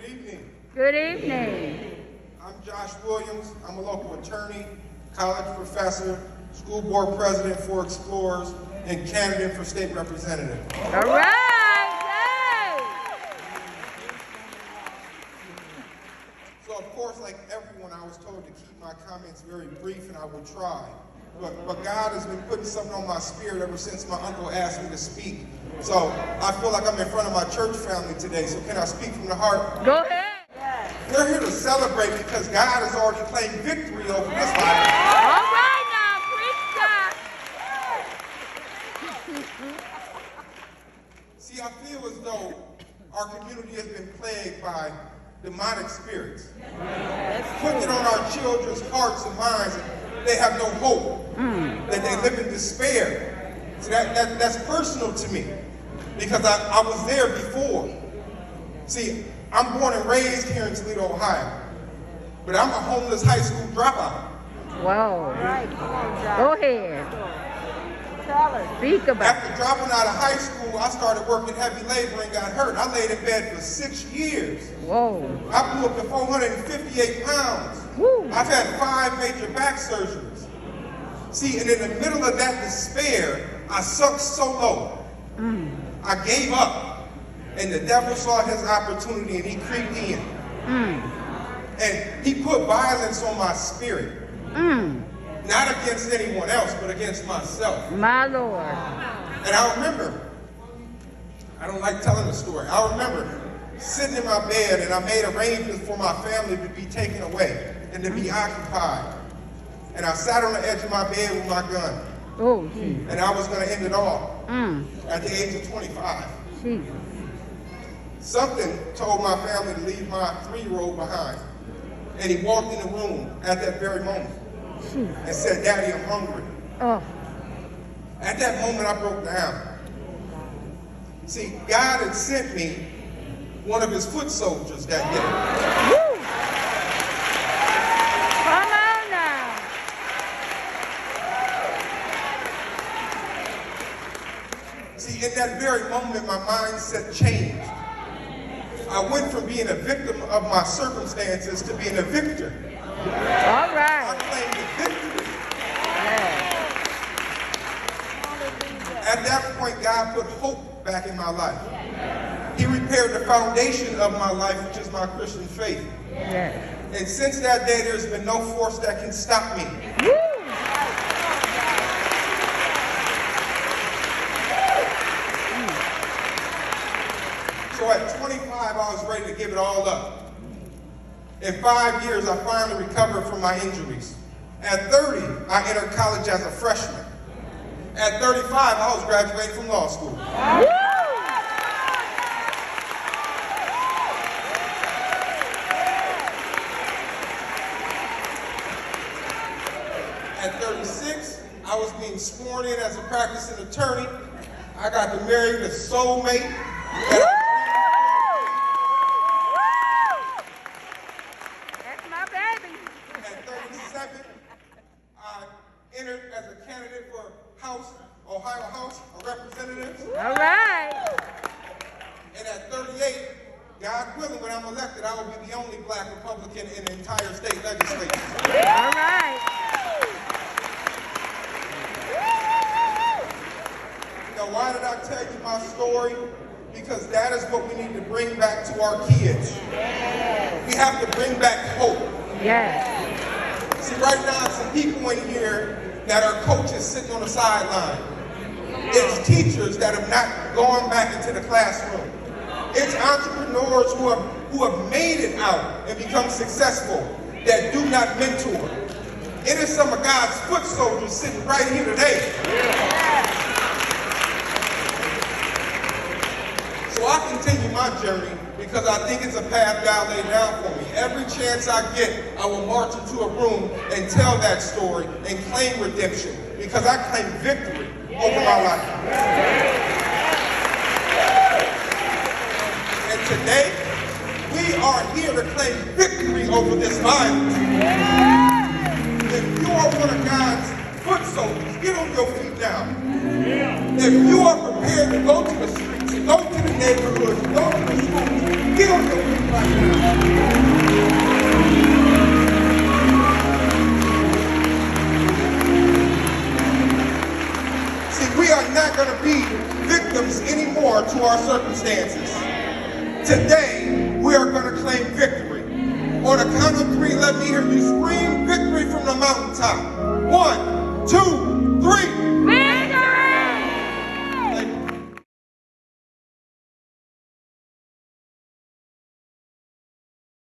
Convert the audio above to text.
evening. Good evening. I'm Josh Williams. I'm a local attorney, college professor, school board president for Explorers, and candidate for state representative. All right. Yay. So, of course, like everyone, I was told to keep my comments very brief, and I will try. But God has been putting something on my spirit ever since my uncle asked me to speak. So I feel like I'm in front of my church family today. So can I speak from the heart? Go ahead. We're here to celebrate because God has already claimed victory over this life. All right now, preach God. See, I feel as though our community has been plagued by demonic spirits. Putting it on our children's hearts and minds. They have no hope. That they live in despair. So that's personal to me. Because I was there before. See, I'm born and raised here in Toledo, Ohio. But I'm a homeless high school dropout. Whoa. Right, come on, Josh. Go ahead. Tell us. Speak about it. After dropping out of high school, I started working heavy labor and got hurt. I laid in bed for 6 years. Whoa. I blew up to 458 pounds. Woo. I've had 5 major back surgeries. See, and in the middle of that despair, I sunk so low. I gave up. And the devil saw his opportunity and he creeped in. And he put violence on my spirit. Not against anyone else, but against myself. My Lord. And I remember, I don't like telling the story. I remember sitting in my bed and I made arrangements for my family to be taken away and to be occupied. And I sat on the edge of my bed with my gun. Oh, Jesus. And I was going to end it all at the age of 25. Jesus. Something told my family to leave my 3-year-old behind. And he walked in the room at that very moment and said, "Daddy, I'm hungry." Oh. At that moment, I broke down. See, God had sent me one of his foot soldiers that day. Woo. Come on now. See, in that very moment, my mindset changed. I went from being a victim of my circumstances to being a victor. All right. I claimed the victory. Yeah. At that point, God put hope back in my life. He repaired the foundation of my life, which is my Christian faith. Yeah. And since that day, there's been no force that can stop me. Woo. So at 25, I was ready to give it all up. In 5 years, I finally recovered from my injuries. At 30, I entered college as a freshman. At 35, I was graduating from law school. Woo. At 36, I was being sworn in as a practicing attorney. I got to marry the soulmate. That's my baby. At 37, I entered as a candidate for Ohio House of Representatives. All right. And at 38, God willing, when I'm elected, I will be the only black Republican in the entire state legislature. All right. Now, why did I tell you my story? Because that is what we need to bring back to our kids. We have to bring back hope. Yes. See, right now, some people in here that are coaches sitting on the sideline. It's teachers that have not gone back into the classroom. It's entrepreneurs who have made it out and become successful that do not mentor. It is some of God's foot soldiers sitting right here today. So I continue my journey because I think it's a path God laid down for me. Every chance I get, I will march into a room and tell that story and claim redemption because I claim victory over my life. And today, we are here to claim victory over this violence. If you are one of God's foot soldiers, get on your feet now. If you are prepared to go to the streets, go to the neighborhoods, go to the schools, get on your feet right now. going to be victims anymore to our circumstances. Today, we are going to claim victory. On the count of 3, let me hear you scream victory from the mountaintop.